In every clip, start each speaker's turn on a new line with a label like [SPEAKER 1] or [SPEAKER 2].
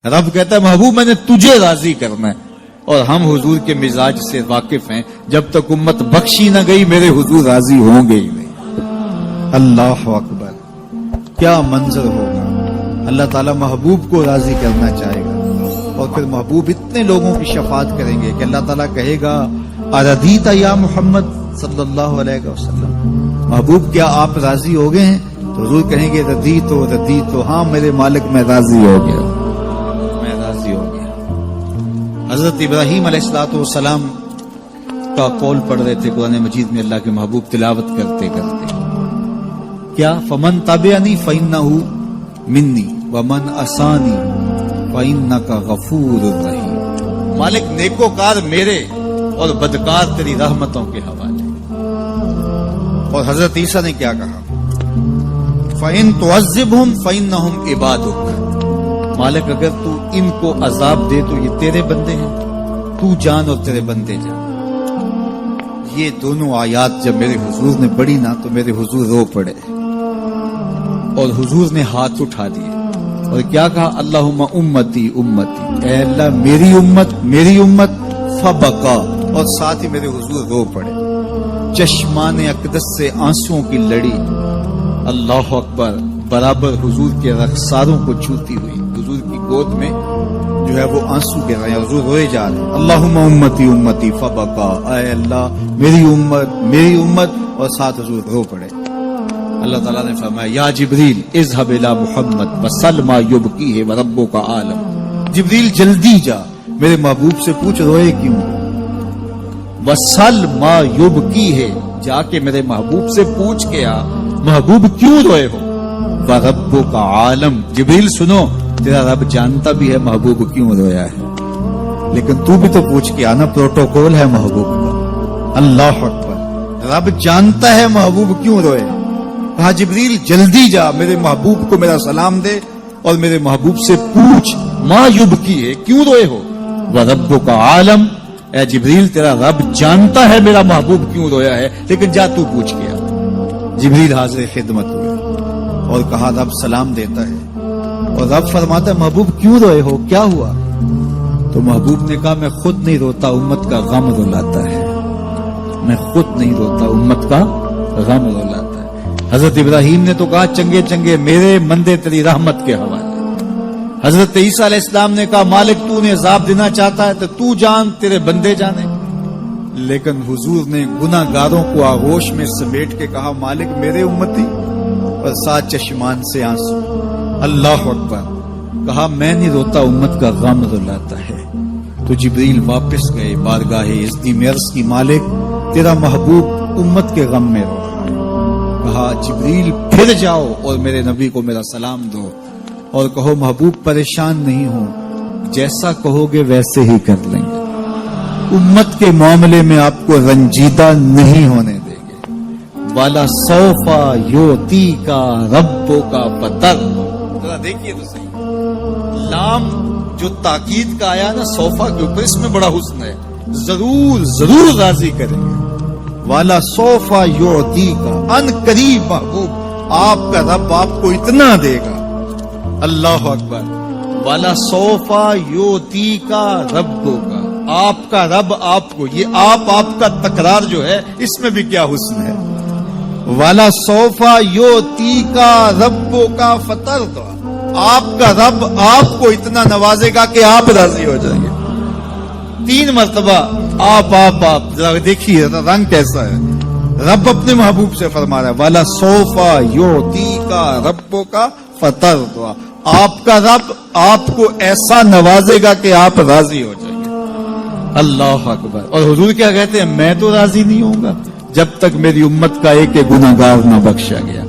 [SPEAKER 1] رب کہتا ہے محبوب میں نے تجھے راضی کرنا ہے، اور ہم حضور کے مزاج سے واقف ہیں، جب تک امت بخشی نہ گئی میرے حضور راضی ہوں گے ہی نہیں۔ اللہ اکبر، کیا منظر ہوگا! اللہ تعالیٰ محبوب کو راضی کرنا چاہے گا، اور پھر محبوب اتنے لوگوں کی شفاعت کریں گے کہ اللہ تعالیٰ کہے گا اردیت یا محمد صلی اللہ علیہ وسلم، محبوب کیا آپ راضی ہو گئے ہیں؟ تو حضور کہیں گے ردیت تو ہاں میرے مالک میں راضی ہو گیا، میں راضی ہو گیا۔ حضرت ابراہیم علیہ الصلوۃ والسلام کا قول پڑھ رہے تھے قرآن مجید میں، اللہ کے محبوب تلاوت کرتے کرتے، کیا فمن تبعنی فإنہ منی ومن عصانی فإنک غفور رحیم، مالک نیکوکار میرے اور بدکار تیری رحمتوں کے حوالے۔ اور حضرت عیسیٰ نے کیا کہا؟ فَإِن تُعَذِّبْهُمْ فَإِنَّهُمْ عِبَادُكَ، مالک اگر تو ان کو عذاب دے تو یہ تیرے بندے ہیں، تو جان اور تیرے بندے جان۔ یہ دونوں آیات جب میرے حضور نے پڑھی نا تو میرے حضور رو پڑے، اور حضور نے ہاتھ اٹھا دیے اور کیا کہا؟ اللہم امتی امتی، اے اللہ میری امت، فبقا، اور ساتھ ہی میرے حضور رو پڑے، چشمان اقدس سے آنسوؤں کی لڑی، اللہ اکبر، برابر حضور کے رخساروں کو چھوتی ہوئی، حضور کی گود میں جو ہے وہ آنسو گر رہے ہیں، حضور روئے جا رہے ہیں، اللہم امتی امتی فبقا، اے اللہ میری امت، اور ساتھ حضور رو پڑے۔ اللہ تعالیٰ نے فرمایا یا جبریل اذهب الى محمد وسل ما یبکیہ وربک عالم، جبریل جلدی جا میرے محبوب سے پوچھ روئے کیوں، وسل ما یبکیہ، جا کے میرے محبوب سے پوچھ کے آ محبوب کیوں روئے ہو، وربک عالم، جبریل سنو تیرا رب جانتا بھی ہے محبوب کیوں رویا ہے، لیکن تو بھی تو پوچھ کے آنا، پروٹوکول ہے محبوب کا۔ اللہ اکبر، رب جانتا ہے محبوب کیوں روئے، کہا جبریل جلدی جا میرے محبوب کو میرا سلام دے اور میرے محبوب سے پوچھ ما یبکیہ، کیوں روئے ہو، وربک عالم، اے جبریل تیرا رب جانتا ہے میرا محبوب کیوں رویا ہے، لیکن جا تو پوچھ کے آ۔ جبریل حاضر خدمت ہوئے اور کہا رب سلام دیتا ہے، اور رب فرماتا ہے محبوب کیوں روئے ہو، کیا ہوا؟ تو محبوب نے کہا میں خود نہیں روتا، امت کا غم رلاتا ہے، میں خود نہیں روتا، امت کا غم رلاتا ہے۔ حضرت ابراہیم نے تو کہا چنگے چنگے میرے مندے تیری رحمت کے حوالے۔ حضرت عیسیٰ علیہ السلام نے کہا مالک تو نے عذاب دینا چاہتا ہے تو جان تیرے بندے جانے، لیکن حضور نے گناہ گاروں کو آغوش میں سمیٹ کے کہا مالک میرے امتی، اور ساتھ چشمان سے آنسو، اللہ اکبر، کہا میں نہیں روتا، امت کا غم رلاتا ہے۔ تو جبریل واپس گئے بارگاہ عزت میں، عرض کی مالک تیرا محبوب امت کے غم میں رو رہا ہے۔ کہا جبریل پھر جاؤ اور میرے نبی کو میرا سلام دو اور کہو محبوب پریشان نہیں ہو، جیسا کہو گے ویسے ہی کر لیں گے، امت کے معاملے میں آپ کو رنجیدہ نہیں ہونے دیں گے۔ والا سوفا یوتیک ربک فتر، ذرا دیکھیے تو صحیح، لام جو تاکید کا آیا نا صوفا کے اوپر، اس میں بڑا حسن ہے، ضرور راضی کریں گے۔ والا سوفا یعطیک، ان قریب محبوب آپ کا رب آپ کو اتنا دے گا، اللہ اکبر، والا سوفا یعطیک ربک، آپ کا رب آپ کو، یہ آپ کا تکرار جو ہے اس میں بھی کیا حسن ہے، والا سوفا یعطیک ربک فترضی، آپ کا رب آپ کو اتنا نوازے گا کہ آپ راضی ہو جائیں گے۔ 3 مرتبہ آپ ذرا دیکھیے رنگ کیسا ہے، رب اپنے محبوب سے فرما رہا ہے والا سوفا یعطیک ربک فترضی، آپ کا رب آپ کو ایسا نوازے گا کہ آپ راضی ہو جائیں گے، اللہ اکبر۔ اور حضور کیا کہتے ہیں میں تو راضی نہیں ہوں گا جب تک میری امت کا ایک گناہ گار نہ بخشا گیا۔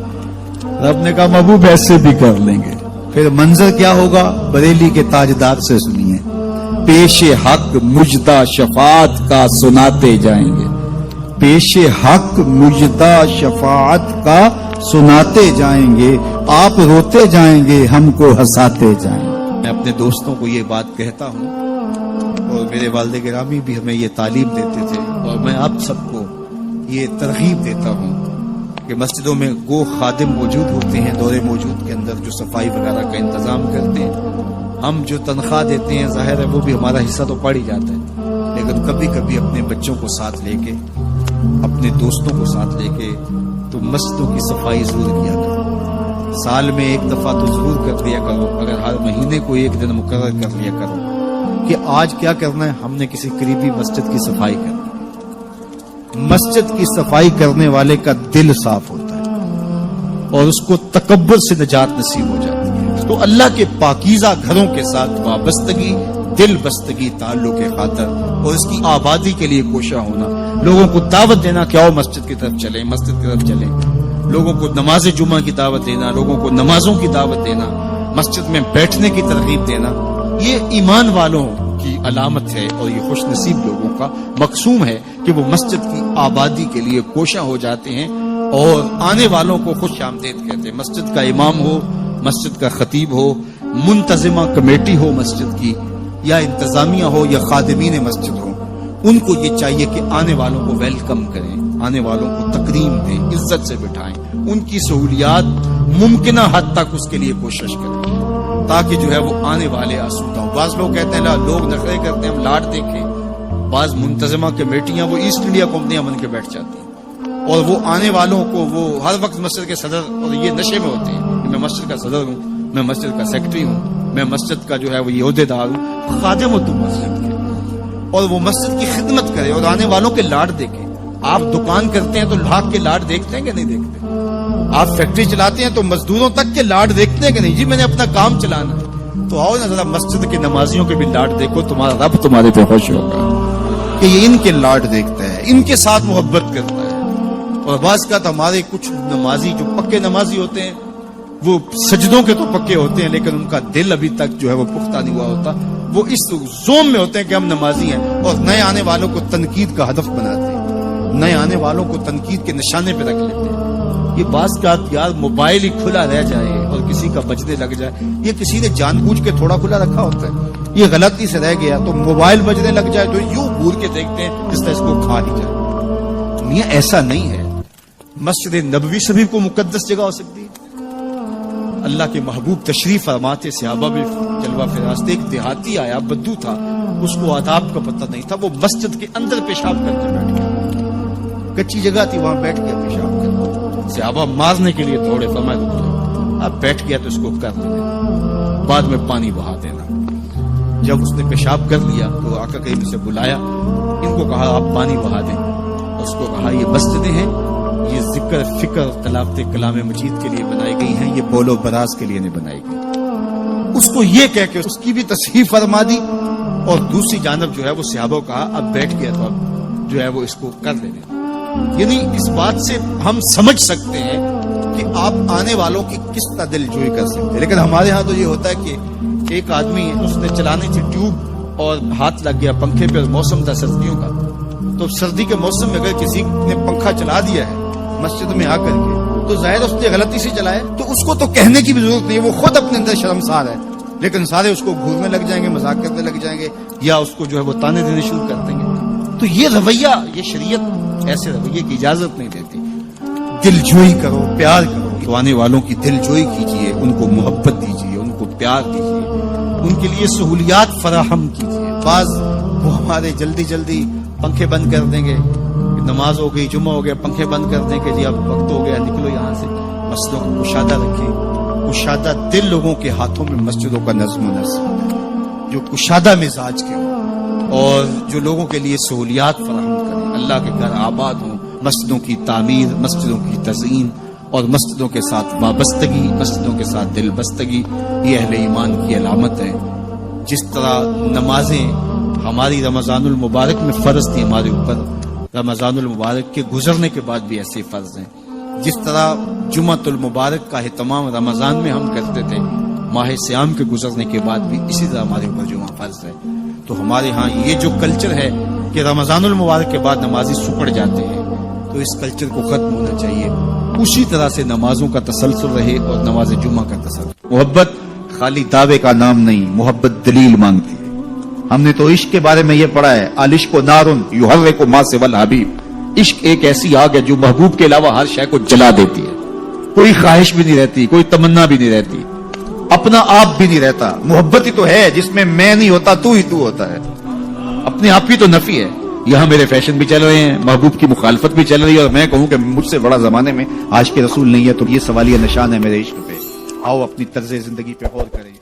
[SPEAKER 1] رب نے کہا محبوب ایسے بھی کر لیں گے۔ پھر منظر کیا ہوگا؟ بریلی کے تاجدار سے سنیے، پیش حق مجدہ شفاعت کا سناتے جائیں گے، پیش حق مجدہ شفاعت کا سناتے جائیں گے، آپ روتے جائیں گے ہم کو ہنساتے جائیں گے۔ میں اپنے دوستوں کو یہ بات کہتا ہوں، اور میرے والد گرامی بھی ہمیں یہ تعلیم دیتے تھے، اور میں آپ سب کو یہ ترغیب دیتا ہوں کہ مسجدوں میں گو خادم موجود ہوتے ہیں، دورے موجود کے اندر جو صفائی وغیرہ کا انتظام کرتے ہیں، ہم جو تنخواہ دیتے ہیں ظاہر ہے وہ بھی ہمارا حصہ تو پڑ ہی جاتا ہے، لیکن کبھی کبھی اپنے بچوں کو ساتھ لے کے، اپنے دوستوں کو ساتھ لے کے تو مسجدوں کی صفائی ضرور کیا کرو۔ سال میں ایک دفعہ تو ضرور کر لیا کرو، اگر ہر مہینے کو ایک دن مقرر کر لیا کرو کہ آج کیا کرنا ہے، ہم نے کسی قریبی مسجد کی صفائی کرنی۔ مسجد کی صفائی کرنے والے کا دل صاف ہوتا ہے اور اس کو تکبر سے نجات نصیب ہو جاتی ہے۔ تو اللہ کے پاکیزہ گھروں کے ساتھ وابستگی، دل بستگی تعلق کے خاطر اور اس کی آبادی کے لیے کوشاں ہونا، لوگوں کو دعوت دینا کہ آؤ مسجد کی طرف چلیں، مسجد کی طرف چلیں، لوگوں کو نماز جمعہ کی دعوت دینا، لوگوں کو نمازوں کی دعوت دینا، مسجد میں بیٹھنے کی ترغیب دینا، یہ ایمان والوں کی علامت ہے اور یہ خوش نصیب لوگوں کا مقصوم ہے کہ وہ مسجد کی آبادی کے لیے کوشاں ہو جاتے ہیں اور آنے والوں کو خوش آمدید کہتے ہیں۔ مسجد کا امام ہو، مسجد کا خطیب ہو، منتظمہ کمیٹی ہو مسجد کی، یا انتظامیہ ہو یا خادمین مسجد ہو، ان کو یہ چاہیے کہ آنے والوں کو ویلکم کریں، آنے والوں کو تکریم دیں، عزت سے بٹھائیں، ان کی سہولیات ممکنہ حد تک اس کے لیے کوشش کریں تاکہ جو ہے وہ آنے والے آسودہ ہوں۔ بعض لوگ کہتے ہیں لوگ نخرے کرتے ہیں ہم لاٹ دیکھیں، بعض منتظمہ کمیٹیاں وہ ایسٹ انڈیا کمپنیاں بن کے بیٹھ جاتی ہیں اور وہ آنے والوں کو وہ ہر وقت مسجد کے صدر، اور یہ نشے میں ہوتے ہیں کہ میں مسجد کا صدر ہوں، میں مسجد کا سیکرٹری ہوں، میں مسجد کا جو ہے وہ عہدے دار ہوں۔ خادم ہو تم مسجد کے، اور وہ مسجد کی خدمت کرے اور آنے والوں کے لاڈ دیکھے۔ آپ دکان کرتے ہیں تو لاڈ کے لاڈ دیکھتے ہیں کہ نہیں دیکھتے؟ آپ فیکٹری چلاتے ہیں تو مزدوروں تک کے لاڈ دیکھتے ہیں کہ نہیں؟ جی میں نے اپنا کام چلانا ہے، تو آؤ نا ذرا مسجد کے نمازیوں کے بھی لاڈ دیکھو، تمہارا رب تمہارے پہ خوش ہوگا کہ یہ ان کے لاڈ دیکھتا ہے، ان کے ساتھ محبت کرتا ہے۔ اور بعض کا تو ہمارے کچھ نمازی جو پکے نمازی ہوتے ہیں وہ سجدوں کے تو پکے ہوتے ہیں لیکن ان کا دل ابھی تک جو ہے وہ پختہ نہیں ہوا ہوتا، وہ اس زوم میں ہوتے ہیں کہ ہم نمازی ہیں اور نئے آنے والوں کو تنقید کا ہدف بناتے ہیں، نئے آنے والوں کو تنقید کے نشانے پہ رکھ لیتے ہیں۔ یہ بعض کا یار موبائل ہی کھلا رہ جائے اور کسی کا بجنے لگ جائے، یہ کسی نے جان بوجھ کے تھوڑا کھلا رکھا ہوتا ہے، یہ غلطی سے رہ گیا تو موبائل بجنے لگ جائے تو یوں گور کے دیکھتے ہیں جس طرح اس کو کھا ہی جائے۔ میاں ایسا نہیں ہے، مسجد نبوی سے بھی کوئی مقدس جگہ ہو سکتی ہے۔ اللہ کے محبوب تشریف فرماتے، صحابہ بھی جلوہ فراز تھے، ایک دیہاتی آیا بدو تھا، اس کو آداب کا پتہ نہیں تھا، وہ مسجد کے اندر پیشاب کرنے بیٹھ گیا، کچی جگہ تھی وہاں بیٹھ گیا پیشاب کرنے، صحابہ مارنے کے لیے دوڑے، فرمایا رک جاؤ، اب بیٹھ گیا تو اس کو کر لینا، بعد میں پانی بہا دینا۔ جب اس نے پیشاب کر لیا تو آقا کریم سے بلایا، ان کو کہا آپ پانی بہا دیں، اس کو کہا یہ مسجدیں ہیں، یہ ذکر فکر تلاوت کلام مجید کے لیے بنائی گئی ہیں، یہ بول و براز کے لیے نہیں بنائی گئی۔ اس کو یہ کہہ کے اس کی بھی تصحیح فرما دی اور دوسری جانب جو ہے وہ صحابہ کو کہا اب بیٹھ گیا تو اب جو ہے وہ اس کو کر لینے۔ یعنی اس بات سے ہم سمجھ سکتے ہیں کہ آپ آنے والوں کی کس طرح دل جوئی کر سکتے ہیں۔ لیکن ہمارے ہاں تو یہ ہوتا ہے کہ ایک آدمی اس نے چلانی تھی ٹیوب اور ہاتھ لگ گیا پنکھے پہ، اور موسم تھا سردیوں کا، تو سردی کے موسم میں اگر کسی نے پنکھا چلا دیا ہے مسجد میں آ کر کے تو ظاہر اس نے غلطی سے چلائے تو اس کو تو کہنے کی بھی ضرورت نہیں ہے، وہ خود اپنے اندر شرمسار ہے، لیکن سارے اس کو گھورنے لگ جائیں گے، مذاق کرنے لگ جائیں گے یا اس کو جو ہے وہ تانے دینے شروع کر دیں گے۔ تو یہ رویہ، یہ شریعت ایسے رویے کی اجازت نہیں دیتی۔ دل جوئی کرو، پیار کرو، تو آنے والوں کی دل جوئی کیجیے، ان کو محبت دیجیے، ان کو پیار دیجیے، ان کے لیے سہولیات فراہم کیجیے۔ بعض وہ ہمارے جلدی جلدی پنکھے بند کر دیں گے، نماز ہو گئی، جمعہ ہو گیا، پنکھے بند کر دیں کہ جی اب وقت ہو گیا نکلو یہاں سے۔ مسجدوں کو کشادہ رکھیں، کشادہ دل لوگوں کے ہاتھوں میں مسجدوں کا نظم و نسق ہے، جو کشادہ مزاج کے ہوں اور جو لوگوں کے لیے سہولیات فراہم کریں، اللہ کے گھر آباد ہوں، مسجدوں کی تعمیر، مسجدوں کی تزئین اور مسجدوں کے ساتھ وابستگی، مسجدوں کے ساتھ دل بستگی، یہ اہل ایمان کی علامت ہے۔ جس طرح نمازیں ہماری رمضان المبارک میں فرض تھی ہمارے اوپر، رمضان المبارک کے گزرنے کے بعد بھی ایسے فرض ہیں۔ جس طرح جمعۃ المبارک کا اہتمام رمضان میں ہم کرتے تھے، ماہ سیام کے گزرنے کے بعد بھی اسی طرح ہمارے اوپر جمعہ فرض ہے۔ تو ہمارے ہاں یہ جو کلچر ہے کہ رمضان المبارک کے بعد نمازی سکڑ جاتے ہیں، تو اس کلچر کو ختم ہونا چاہیے، اسی طرح سے نمازوں کا تسلسل رہے اور نماز جمعہ کا تسلسل۔ محبت خالی دعوے کا نام نہیں، محبت دلیل مانگتی ہے۔ ہم نے تو عشق کے بارے میں یہ پڑھا ہے، العشق نارن یحرق ما سوى الحبیب، عشق ایک ایسی آگ ہے جو محبوب کے علاوہ ہر شے کو جلا دیتی ہے، کوئی خواہش بھی نہیں رہتی، کوئی تمنا بھی نہیں رہتی۔ اپنا آپ بھی نہیں رہتا. محبت ہی تو ہے جس میں میں نہیں ہوتا تو ہی تو ہوتا ہے. اپنے آپ کی تو نفی ہے. یہاں میرے فیشن بھی چل رہے ہیں, محبوب کی مخالفت بھی چل رہی ہے, اور میں کہوں کہ مجھ سے بڑا زمانے میں عاشق رسول نہیں ہے, تو یہ سوالیہ نشان ہے میرے عشق پہ. آؤ اپنی طرز زندگی پہ غور کریں.